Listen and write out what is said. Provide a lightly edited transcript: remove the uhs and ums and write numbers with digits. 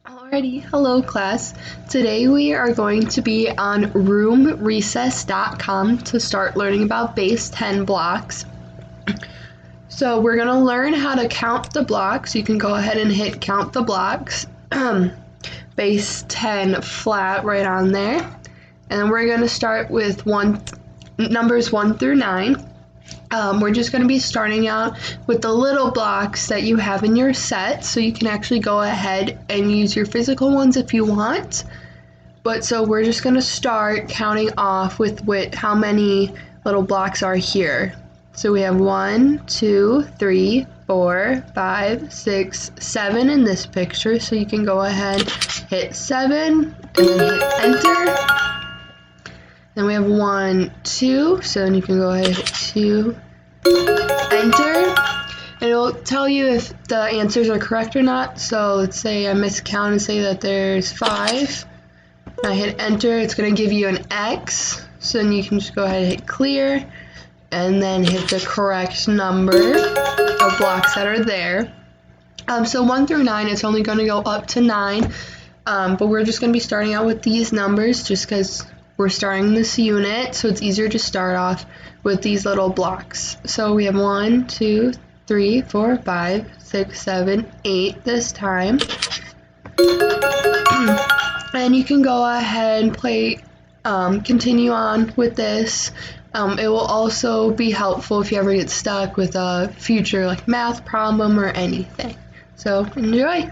Alrighty, hello class. Today we are going to be on roomrecess.com to start learning about base 10 blocks. So we're going to learn how to count the blocks. You can go ahead and hit count the blocks. Base 10 flat right on there. And then we're going to start with numbers 1 through 9. We're just going to be starting out with the little blocks that you have in your set, so you can actually go ahead and use your physical ones if you want. But so we're just going to start counting off with how many little blocks are here. So we have 1, 2, 3, 4, 5, 6, 7 in this picture, so you can go ahead, hit 7, and then hit enter. Then we have 1, 2, so then you can go ahead and hit 2, enter, and it'll tell you if the answers are correct or not. So let's say I miscount and say that there's 5. I hit enter, it's going to give you an X, so then you can just go ahead and hit clear, and then hit the correct number of blocks that are there. So 1 through 9, it's only going to go up to 9, but we're just going to be starting out with these numbers just because we're starting this unit, so it's easier to start off with these little blocks. So we have 1, 2, 3, 4, 5, 6, 7, 8 this time. And you can go ahead and continue on with this. It will also be helpful if you ever get stuck with a future math problem or anything. So enjoy!